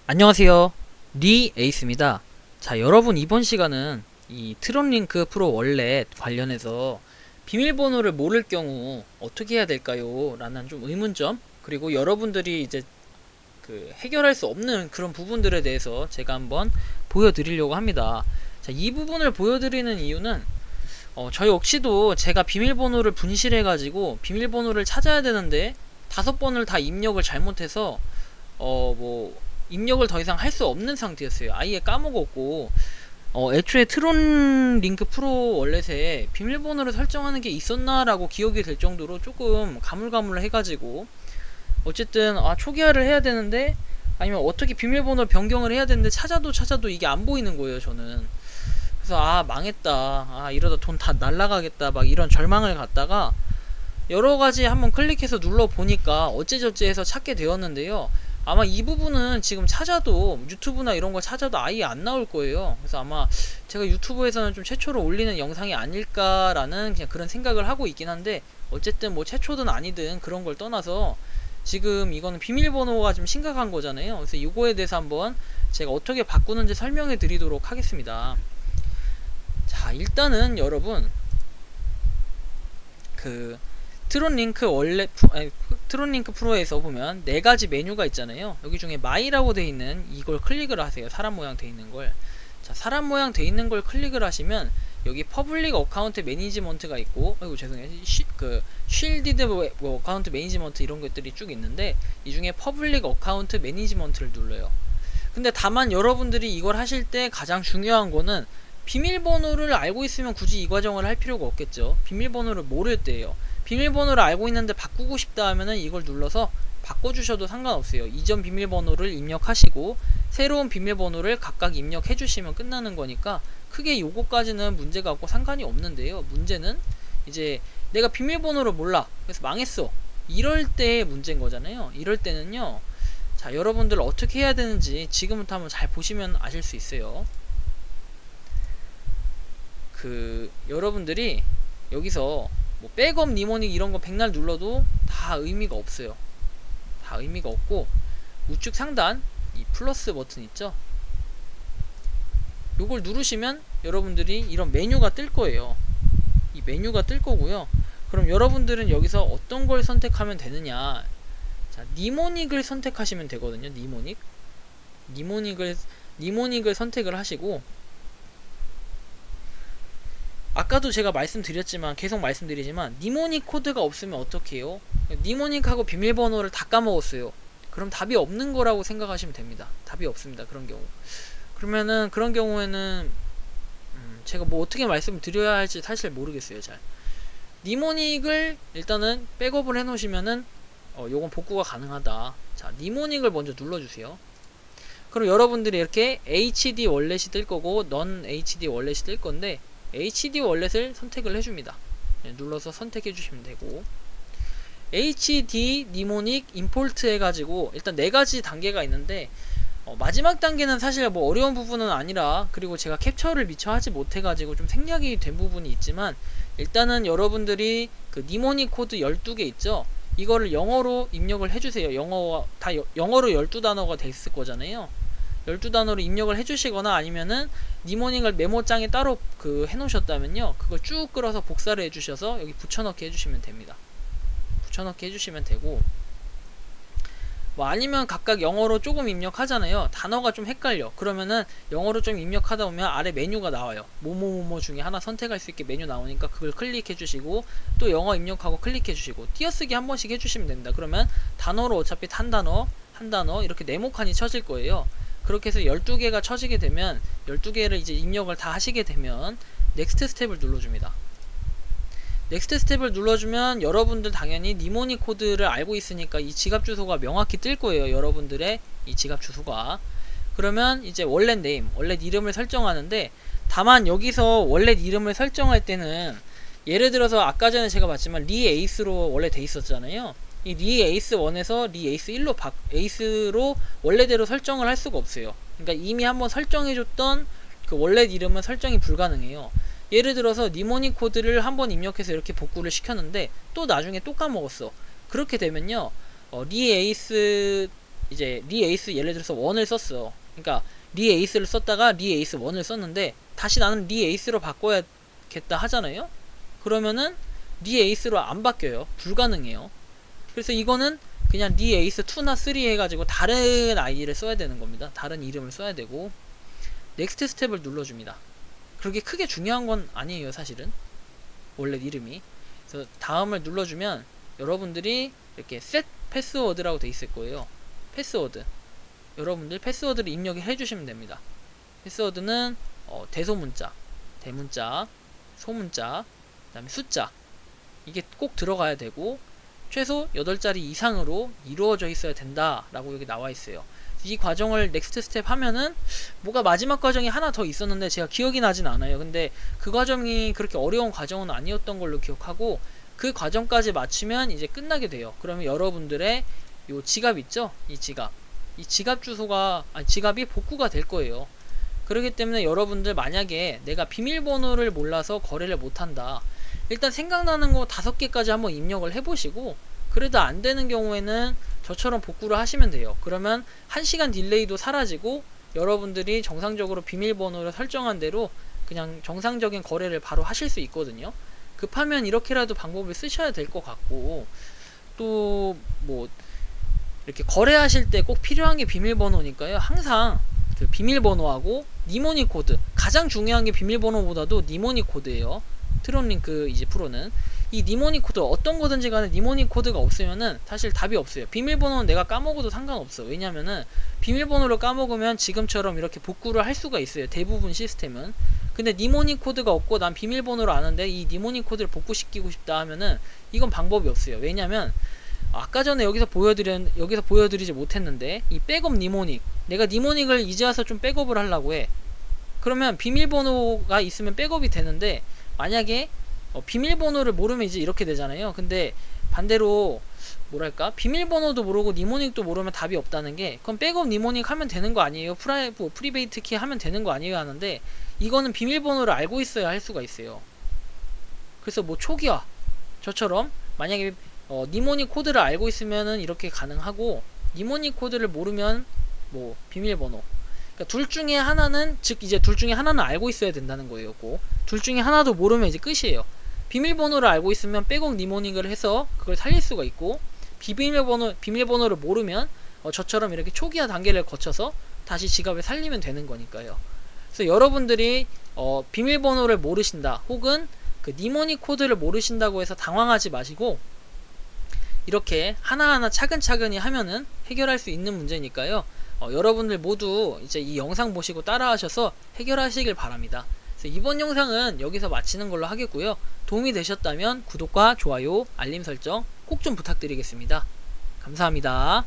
안녕하세요. 리 에이스입니다. 자, 여러분 이번 시간은 이 트론링크 프로 월렛 관련해서 비밀번호를 모를 경우 어떻게 해야 될까요? 라는 좀 의문점, 그리고 여러분들이 이제 그 해결할 수 없는 그런 부분들에 대해서 제가 한번 보여드리려고 합니다. 자, 이 부분을 보여드리는 이유는 저 역시도 제가 비밀번호를 분실해가지고 비밀번호를 찾아야 되는데 5번을 다 입력을 잘못해서 뭐 입력을 더 이상 할 수 없는 상태였어요. 아예 까먹었고, 애초에 트론 링크 프로 월렛에 비밀번호를 설정하는 게 있었나라고 기억이 될 정도로 조금 가물가물 해가지고, 어쨌든 초기화를 해야 되는데, 아니면 어떻게 비밀번호 변경을 해야 되는데 찾아도 이게 안 보이는 거예요. 저는 그래서 망했다, 이러다 돈 다 날라가겠다, 막 이런 절망을 갖다가 여러가지 한번 클릭해서 눌러 보니까 어째저째 해서 찾게 되었는데요. 아마 이 부분은 지금 찾아도 유튜브나 이런 걸 찾아도 아예 안 나올 거예요. 그래서 아마 제가 유튜브에서는 좀 최초로 올리는 영상이 아닐까라는 그냥 그런 생각을 하고 있긴 한데, 어쨌든 뭐 최초든 아니든 그런 걸 떠나서 지금 이거는 비밀번호가 좀 심각한 거잖아요. 그래서 이거에 대해서 한번 제가 어떻게 바꾸는지 설명해 드리도록 하겠습니다. 자, 일단은 여러분 그 트론링크 트론링크 프로에서 보면 4가지 메뉴가 있잖아요. 여기 중에 마이라고 돼 있는 이걸 클릭을 하세요. 사람 모양 돼 있는 걸. 자, 사람 모양 돼 있는 걸 클릭을 하시면 여기 퍼블릭 어카운트 매니지먼트가 있고, 아이고 죄송해요, 쉴디드 어카운트 매니지먼트 이런 것들이 쭉 있는데, 이 중에 퍼블릭 어카운트 매니지먼트를 눌러요. 근데 다만 여러분들이 이걸 하실 때 가장 중요한 거는 비밀번호를 알고 있으면 굳이 이 과정을 할 필요가 없겠죠. 비밀번호를 모를 때예요. 비밀번호를 알고 있는데 바꾸고 싶다 하면은 이걸 눌러서 바꿔주셔도 상관없어요. 이전 비밀번호를 입력하시고 새로운 비밀번호를 각각 입력해 주시면 끝나는 거니까 크게 요거까지는 문제가 없고 상관이 없는데요. 문제는 이제 내가 비밀번호를 몰라, 그래서 망했어, 이럴 때의 문제인 거잖아요. 이럴 때는요, 자, 여러분들 어떻게 해야 되는지 지금부터 한번 잘 보시면 아실 수 있어요. 여러분들이 여기서 뭐 백업 니모닉 이런 거 백날 눌러도 다 의미가 없어요. 다 의미가 없고, 우측 상단 이 플러스 버튼 있죠? 요걸 누르시면 여러분들이 이런 메뉴가 뜰 거예요. 이 메뉴가 뜰 거고요. 그럼 여러분들은 여기서 어떤 걸 선택하면 되느냐? 자, 니모닉을 선택하시면 되거든요. 니모닉을 선택을 하시고, 아까도 제가 말씀드렸지만 계속 말씀드리지만 니모닉 코드가 없으면 어떻게 해요? 니모닉하고 비밀번호를 다 까먹었어요. 그럼 답이 없는 거라고 생각하시면 됩니다. 답이 없습니다. 그런 경우. 그러면은 그런 경우에는 제가 뭐 어떻게 말씀을 드려야 할지 사실 모르겠어요. 잘. 니모닉을 일단은 백업을 해 놓으시면은 요건 복구가 가능하다. 자, 니모닉을 먼저 눌러주세요. 그럼 여러분들이 이렇게 HD 월렛이 뜰 거고 넌 HD 월렛이 뜰 건데, HD 월렛을 선택을 해줍니다. 눌러서 선택해 주시면 되고, HD 니모닉 임포트 해가지고 일단 4가지 단계가 있는데, 마지막 단계는 사실 뭐 어려운 부분은 아니라, 그리고 제가 캡처를 미처 하지 못해가지고 좀 생략이 된 부분이 있지만, 일단은 여러분들이 그 니모닉 코드 12개 있죠? 이거를 영어로 입력을 해주세요. 영어로 12단어가 돼 있을 거잖아요. 12단어로 입력을 해주시거나 아니면은 니모닉을 메모장에 따로 해놓으셨다면요, 그걸 쭉 끌어서 복사를 해주셔서 여기 붙여넣기 해주시면 됩니다. 붙여넣기 해주시면 되고, 뭐 아니면 각각 영어로 조금 입력하잖아요. 단어가 좀 헷갈려. 그러면은 영어로 좀 입력하다 보면 아래 메뉴가 나와요. 뭐뭐뭐뭐 중에 하나 선택할 수 있게 메뉴 나오니까 그걸 클릭해 주시고, 또 영어 입력하고 클릭해 주시고 띄어쓰기 한 번씩 해주시면 됩니다. 그러면 단어로 어차피 한 단어 이렇게 네모칸이 쳐질 거예요. 그렇게 해서 12개가 쳐지게 되면 12개를 이제 입력을 다 하시게 되면 넥스트 스텝을 눌러줍니다. 넥스트 스텝을 눌러주면 여러분들 당연히 니모닉 코드를 알고 있으니까 이 지갑 주소가 명확히 뜰 거예요. 여러분들의 이 지갑 주소가. 그러면 이제 월렛 네임, 월렛 이름을 설정하는데, 다만 여기서 월렛 이름을 설정할 때는 예를 들어서 아까 전에 제가 봤지만 리 에이스로 원래 돼 있었잖아요. 이 리 에이스 1에서 리 에이스 1로 에이스로 원래대로 설정을 할 수가 없어요. 그러니까 이미 한번 설정해줬던 그 월렛 이름은 설정이 불가능해요. 예를 들어서 니모닉 코드를 한번 입력해서 이렇게 복구를 시켰는데 또 나중에 또 까먹었어. 그렇게 되면요, 리 에이스 이제 리에이스 예를 들어서 1을 썼어. 그러니까 리에이스를 썼다가 리에이스 1을 썼는데 다시 나는 리에이스로 바꿔야겠다 하잖아요. 그러면은 리에이스로 안 바뀌어요. 불가능해요. 그래서 이거는 그냥 리에이스 2나 3 해가지고 다른 아이디를 써야 되는 겁니다. 다른 이름을 써야 되고 넥스트 스텝을 눌러줍니다. 그렇게 크게 중요한 건 아니에요, 사실은. 원래 이름이. 그래서 다음을 눌러주면 여러분들이 이렇게 set 패스워드라고 돼 있을 거예요. 패스워드. 여러분들 패스워드를 입력을 해주시면 됩니다. 패스워드는 대소문자, 대문자, 소문자, 그 다음에 숫자. 이게 꼭 들어가야 되고 최소 8자리 이상으로 이루어져 있어야 된다라고 여기 나와 있어요. 이 과정을 넥스트 스텝 하면은 뭐가 마지막 과정이 하나 더 있었는데 제가 기억이 나진 않아요. 근데 그 과정이 그렇게 어려운 과정은 아니었던 걸로 기억하고 그 과정까지 마치면 이제 끝나게 돼요. 그러면 여러분들의 요 지갑 있죠? 이 지갑 주소가 지갑이 복구가 될 거예요. 그렇기 때문에 여러분들 만약에 내가 비밀번호를 몰라서 거래를 못한다. 일단 생각나는 거 5개까지 한번 입력을 해보시고 그래도 안 되는 경우에는 저처럼 복구를 하시면 돼요. 그러면 1시간 딜레이도 사라지고 여러분들이 정상적으로 비밀번호를 설정한 대로 그냥 정상적인 거래를 바로 하실 수 있거든요. 급하면 이렇게라도 방법을 쓰셔야 될 것 같고 또 뭐 이렇게 거래하실 때 꼭 필요한 게 비밀번호니까요. 항상 그 비밀번호하고 니모닉 코드, 가장 중요한 게 비밀번호보다도 니모닉 코드예요. 트론링크 이제 프로는 이 니모닉 코드 어떤 거든지 간에 니모닉 코드가 없으면은 사실 답이 없어요. 비밀번호는 내가 까먹어도 상관없어. 왜냐면은 비밀번호를 까먹으면 지금처럼 이렇게 복구를 할 수가 있어요. 대부분 시스템은. 근데 니모닉 코드가 없고 난 비밀번호를 아는데 이 니모닉 코드를 복구시키고 싶다 하면은 이건 방법이 없어요. 왜냐면 아까 전에 여기서 보여드리지 못했는데 이 백업 니모닉, 내가 니모닉을 이제 와서 좀 백업을 하려고 해. 그러면 비밀번호가 있으면 백업이 되는데 만약에 비밀번호를 모르면 이제 이렇게 되잖아요. 근데 반대로 뭐랄까 비밀번호도 모르고 니모닉도 모르면 답이 없다는 게 그럼 백업 니모닉 하면 되는 거 아니에요? 프리베이트 키 하면 되는 거 아니에요? 하는데 이거는 비밀번호를 알고 있어야 할 수가 있어요. 그래서 뭐 초기화 저처럼 만약에 니모닉 코드를 알고 있으면은 이렇게 가능하고 니모닉 코드를 모르면 뭐 비밀번호. 그러니까 둘 중에 하나는 즉 이제 둘 중에 하나는 알고 있어야 된다는 거예요. 둘 중에 하나도 모르면 이제 끝이에요. 비밀번호를 알고 있으면 백업 니모닉을 해서 그걸 살릴 수가 있고 비밀번호를 모르면 저처럼 이렇게 초기화 단계를 거쳐서 다시 지갑을 살리면 되는 거니까요. 그래서 여러분들이 비밀번호를 모르신다 혹은 그 니모닉 코드를 모르신다고 해서 당황하지 마시고 이렇게 하나하나 차근차근히 하면은 해결할 수 있는 문제니까요. 여러분들 모두 이제 이 영상 보시고 따라하셔서 해결하시길 바랍니다. 그래서 이번 영상은 여기서 마치는 걸로 하겠고요. 도움이 되셨다면 구독과 좋아요, 알림 설정 꼭 좀 부탁드리겠습니다. 감사합니다.